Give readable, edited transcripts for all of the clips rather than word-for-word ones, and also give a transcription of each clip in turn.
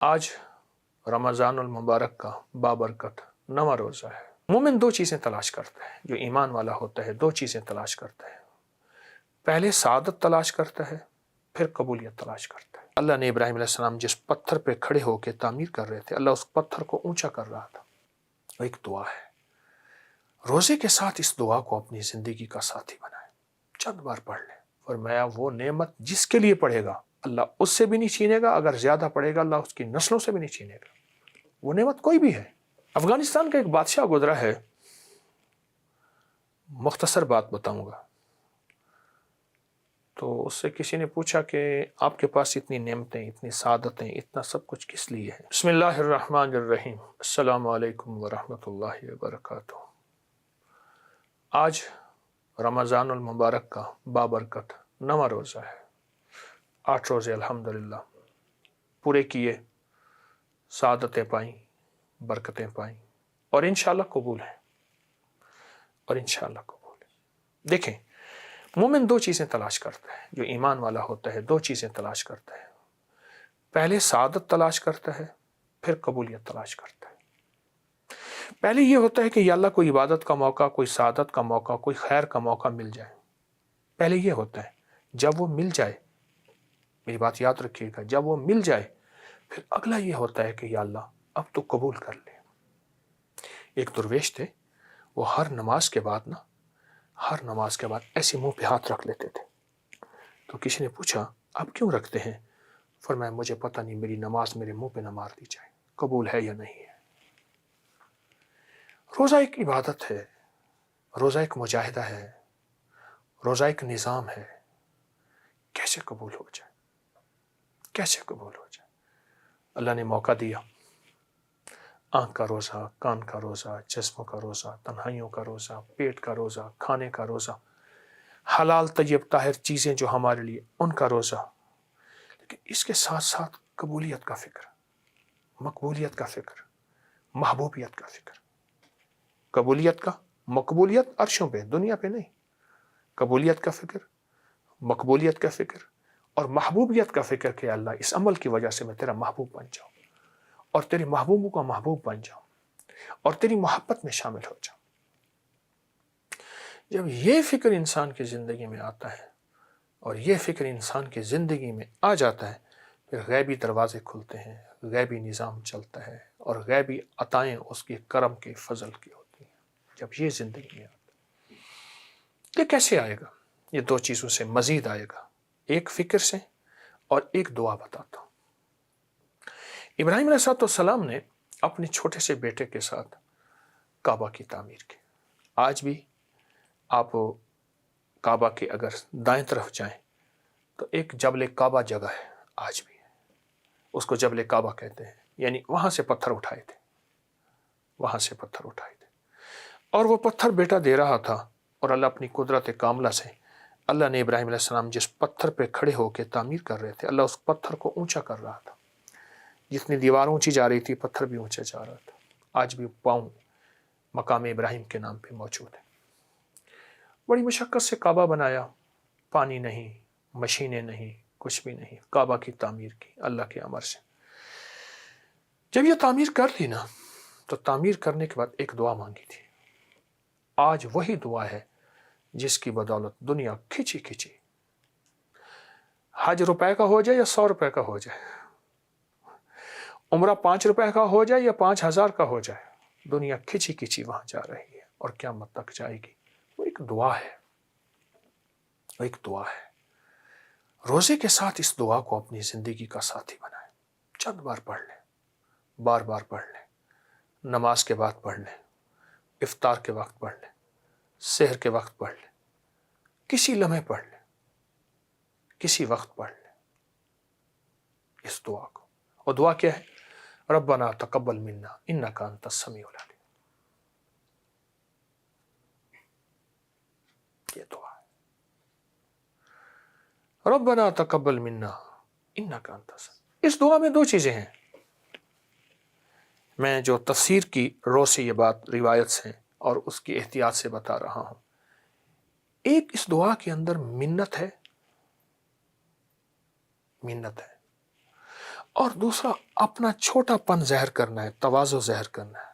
آج رمضان المبارک کا بابرکت نواں روزہ ہے۔ مومن دو چیزیں تلاش کرتا ہے، جو ایمان والا ہوتا ہے دو چیزیں تلاش کرتا ہے۔ پہلے سعادت تلاش کرتا ہے، پھر قبولیت تلاش کرتا ہے۔ اللہ نے ابراہیم علیہ السلام جس پتھر پہ کھڑے ہو کے تعمیر کر رہے تھے، اللہ اس پتھر کو اونچا کر رہا تھا۔ وہ ایک دعا ہے۔ روزے کے ساتھ اس دعا کو اپنی زندگی کا ساتھی بنائیں، چند بار پڑھ لیں۔ فرمایا وہ نعمت جس کے لیے پڑھے گا اللہ اس سے بھی نہیں چھینے گا، اگر زیادہ پڑھے گا اللہ اس کی نسلوں سے بھی نہیں چھینے گا۔ وہ نعمت کوئی بھی ہے۔ افغانستان کا ایک بادشاہ گزرا ہے، مختصر بات بتاؤں گا۔ تو اس سے کسی نے پوچھا کہ آپ کے پاس اتنی نعمتیں، اتنی سعادتیں، اتنا سب کچھ کس لیے ہے؟ بسم اللہ الرحمن الرحیم۔ السلام علیکم ورحمۃ اللہ وبرکاتہ۔ آج رمضان المبارک کا بابرکت نواں روزہ ہے۔ 8 روزے الحمدللہ پورے کیے، سعادتیں پائیں، برکتیں پائیں، اور انشاءاللہ قبول ہیں، اور انشاءاللہ قبول ہیں۔ دیکھیں، مومن دو چیزیں تلاش کرتا ہے، جو ایمان والا ہوتا ہے دو چیزیں تلاش کرتا ہے۔ پہلے سعادت تلاش کرتا ہے، پھر قبولیت تلاش کرتا ہے۔ پہلے یہ ہوتا ہے کہ یا اللہ کوئی عبادت کا موقع، کوئی سعادت کا موقع، کوئی خیر کا موقع مل جائے۔ پہلے یہ ہوتا ہے، جب وہ مل جائے، میری بات یاد رکھیے گا، جب وہ مل جائے پھر اگلا یہ ہوتا ہے کہ یا اللہ اب تو قبول کر لے۔ ایک درویش تھے، وہ ہر نماز کے بعد ایسے منہ پہ ہاتھ رکھ لیتے تھے۔ تو کسی نے پوچھا آپ کیوں رکھتے ہیں؟ فرمایا مجھے پتہ نہیں میری نماز میرے منہ پہ نہ مار دی جائے، قبول ہے یا نہیں ہے۔ روزہ ایک عبادت ہے، روزہ ایک مجاہدہ ہے، روزہ ایک نظام ہے۔ کیسے قبول ہو جائے، کیسے قبول ہو جائے؟ اللہ نے موقع دیا، آنکھ کا روزہ، کان کا روزہ، جسم کا روزہ، تنہائیوں کا روزہ، پیٹ کا روزہ، کھانے کا روزہ، حلال طیب طاہر چیزیں جو ہمارے لیے ان کا روزہ، لیکن اس کے ساتھ ساتھ قبولیت کا فکر، مقبولیت کا فکر، محبوبیت کا فکر۔ قبولیت کا، مقبولیت عرشوں پہ، دنیا پہ نہیں۔ قبولیت کا فکر، مقبولیت کا فکر، اور محبوبیت کا فکر کہ اللہ اس عمل کی وجہ سے میں تیرا محبوب بن جاؤں، اور تیرے محبوبوں کا محبوب بن جاؤں، اور تیری محبت میں شامل ہو جاؤں۔ جب یہ فکر انسان کی زندگی میں آتا ہے، اور یہ فکر انسان کی زندگی میں آ جاتا ہے، پھر غیبی دروازے کھلتے ہیں، غیبی نظام چلتا ہے، اور غیبی عطائیں اس کے کرم کے فضل کی ہوتی ہیں۔ جب یہ زندگی میں آتا ہے، یہ کیسے آئے گا؟ یہ دو چیزوں سے مزید آئے گا، ایک فکر سے اور ایک دعا بتاتا ہوں۔ ابراہیم علیہ السلام نے اپنے چھوٹے سے بیٹے کے ساتھ کعبہ کی تعمیر کی۔ آج بھی آپ کعبہ کے اگر دائیں طرف جائیں تو ایک جبل کعبہ جگہ ہے، آج بھی اس کو جبل کعبہ کہتے ہیں، یعنی وہاں سے پتھر اٹھائے تھے، وہاں سے پتھر اٹھائے تھے۔ اور وہ پتھر بیٹا دے رہا تھا، اور اللہ اپنی قدرت کاملہ سے، اللہ نے ابراہیم علیہ السلام جس پتھر پہ کھڑے ہو کے تعمیر کر رہے تھے، اللہ اس پتھر کو اونچا کر رہا تھا۔ جتنی دیوار اونچی جا رہی تھی، پتھر بھی اونچا جا رہا تھا۔ آج بھی پاؤں مقام ابراہیم کے نام پہ موجود ہے۔ بڑی مشقت سے کعبہ بنایا، پانی نہیں، مشینیں نہیں، کچھ بھی نہیں، کعبہ کی تعمیر کی اللہ کے امر سے۔ جب یہ تعمیر کر لی نا، تو تعمیر کرنے کے بعد ایک دعا مانگی تھی۔ آج وہی دعا ہے جس کی بدولت دنیا کھچی کھچی، حج روپے کا ہو جائے یا 100 روپے کا ہو جائے، عمرہ 5 روپے کا ہو جائے یا 5000 کا ہو جائے، دنیا کھچی کھچی وہاں جا رہی ہے، اور قیامت تک جائے گی۔ وہ ایک دعا ہے، وہ ایک دعا ہے۔ روزے کے ساتھ اس دعا کو اپنی زندگی کا ساتھی بنائیں، چند بار پڑھ لیں، بار بار پڑھ لیں، نماز کے بعد پڑھ لیں، افطار کے وقت پڑھ لیں، سحر کے وقت پڑھ لیں، کسی لمحے پڑھ لیں، کسی وقت پڑھ لیں اس دعا کو۔ اور دعا کیا ہے؟ ربنا تقبل منا انک انت السمیع العلیم۔ یہ دعا ہے، ربنا تقبل منا انک انت السمیع۔ اس دعا میں دو چیزیں ہیں، میں جو تفسیر کی رو سے یہ بات روایت سے اور اس کی احتیاط سے بتا رہا ہوں۔ ایک اس دعا کے اندر منت ہے، منت ہے، اور دوسرا اپنا چھوٹا پن ظاہر کرنا ہے، تواضع ظاہر کرنا ہے۔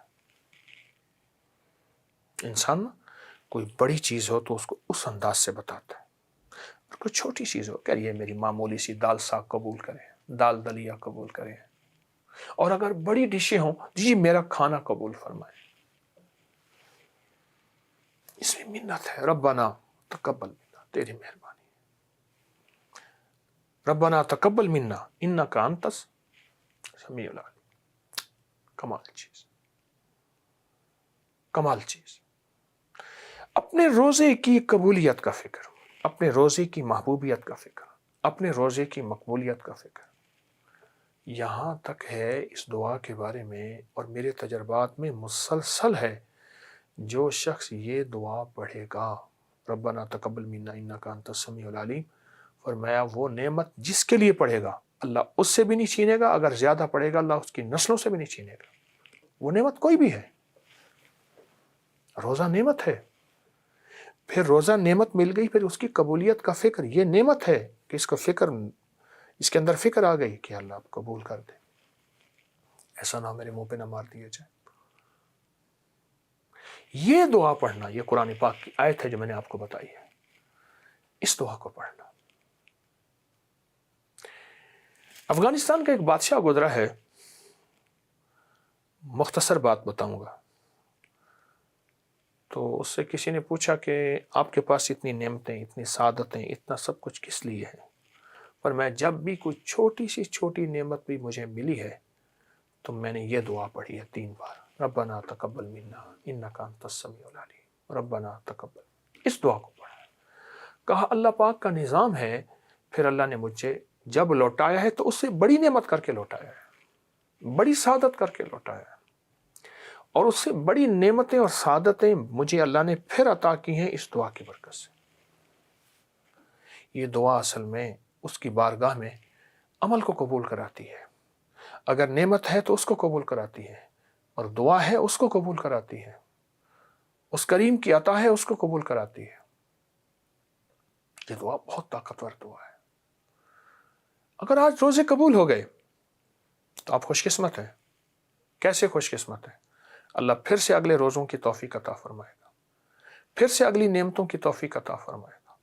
انسان کوئی بڑی چیز ہو تو اس کو اس انداز سے بتاتا ہے، اور کوئی چھوٹی چیز ہو کہ یہ میری معمولی سی دال ساگ قبول کریں، دال دلیا قبول کریں، اور اگر بڑی ڈشیں ہوں جی میرا کھانا قبول فرمائیں۔ اس میں منت ہے، ربنا تقبل منا، تیری مہربانی، ربنا تقبل منا انک انت السمیع العلیم۔ کمال چیز، کمال چیز۔ اپنے روزے کی قبولیت کا فکر، اپنے روزے کی محبوبیت کا فکر، اپنے روزے کی مقبولیت کا فکر، یہاں تک ہے اس دعا کے بارے میں اور میرے تجربات میں مسلسل ہے، جو شخص یہ دعا پڑھے گا ربنا تقبل منا انک انت السمیع العلیم، فرمایا وہ نعمت جس کے لیے پڑھے گا اللہ اس سے بھی نہیں چھینے گا، اگر زیادہ پڑھے گا اللہ اس کی نسلوں سے بھی نہیں چھینے گا۔ وہ نعمت کوئی بھی ہے، روزہ نعمت ہے، پھر روزہ نعمت مل گئی، پھر اس کی قبولیت کا فکر، یہ نعمت ہے کہ اس کا فکر، اس کے اندر فکر آ گئی کہ اللہ آپ قبول کر دے، ایسا نہ میرے منہ پہ نہ مار دیا جائے۔ یہ دعا پڑھنا، یہ قرآن پاک کی آیت ہے جو میں نے آپ کو بتائی ہے، اس دعا کو پڑھنا۔ افغانستان کا ایک بادشاہ گزرا ہے، مختصر بات بتاؤں گا۔ تو اس سے کسی نے پوچھا کہ آپ کے پاس اتنی نعمتیں، اتنی سعادتیں، اتنا سب کچھ کس لیے ہے؟ پر میں جب بھی کوئی چھوٹی سی چھوٹی نعمت بھی مجھے ملی ہے تو میں نے یہ دعا پڑھی ہے 3 بار، ربنا تقبل منا انک انت السمیع العلیم، ربنا تقبل۔ اس دعا کو پڑھا، کہا اللہ پاک کا نظام ہے، پھر اللہ نے مجھے جب لوٹایا ہے تو اس سے بڑی نعمت کر کے لوٹایا ہے، بڑی سعادت کر کے لوٹایا ہے، اور اس سے بڑی نعمتیں اور سعادتیں مجھے اللہ نے پھر عطا کی ہیں اس دعا کی برکت سے۔ یہ دعا اصل میں اس کی بارگاہ میں عمل کو قبول کراتی ہے، اگر نعمت ہے تو اس کو قبول کراتی ہے، اور دعا ہے اس کو قبول کراتی ہے، اس کریم کی عطا ہے اس کو قبول کراتی ہے۔ یہ دعا بہت طاقتور دعا ہے۔ اگر آج روزے قبول ہو گئے تو آپ خوش قسمت ہیں۔ کیسے خوش قسمت ہیں؟ اللہ پھر سے اگلے روزوں کی توفیق عطا فرمائے گا، پھر سے اگلی نعمتوں کی توفیق عطا فرمائے گا،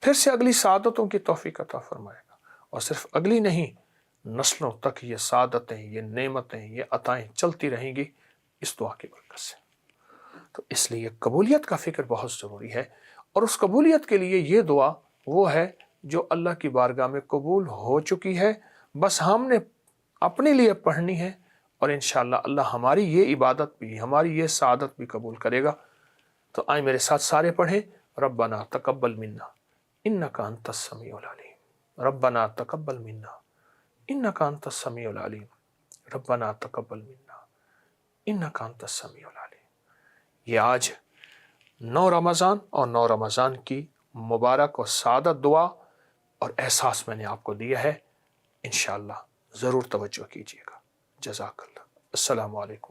پھر سے اگلی سعادتوں کی توفیق عطا فرمائے گا، اور صرف اگلی نہیں، نسلوں تک یہ سعادتیں، یہ نعمتیں، یہ عطائیں چلتی رہیں گی اس دعا کی برکت سے۔ تو اس لیے قبولیت کا فکر بہت ضروری ہے، اور اس قبولیت کے لیے یہ دعا وہ ہے جو اللہ کی بارگاہ میں قبول ہو چکی ہے، بس ہم نے اپنے لیے پڑھنی ہے، اور انشاءاللہ اللہ ہماری یہ عبادت بھی، ہماری یہ سعادت بھی قبول کرے گا۔ تو آئیں میرے ساتھ سارے پڑھیں، ربنا تقبل منا انک انت السمیع العلیم، ربنا تقبل منا انک انت السمیع العلیم، ربنا تقبل منا انک انت السمیع العلیم۔ یہ آج 9 رمضان اور 9 رمضان کی مبارک اور سعادت دعا اور احساس میں نے آپ کو دیا ہے، انشاءاللہ ضرور توجہ کیجیے گا۔ جزاک اللہ۔ السلام علیکم۔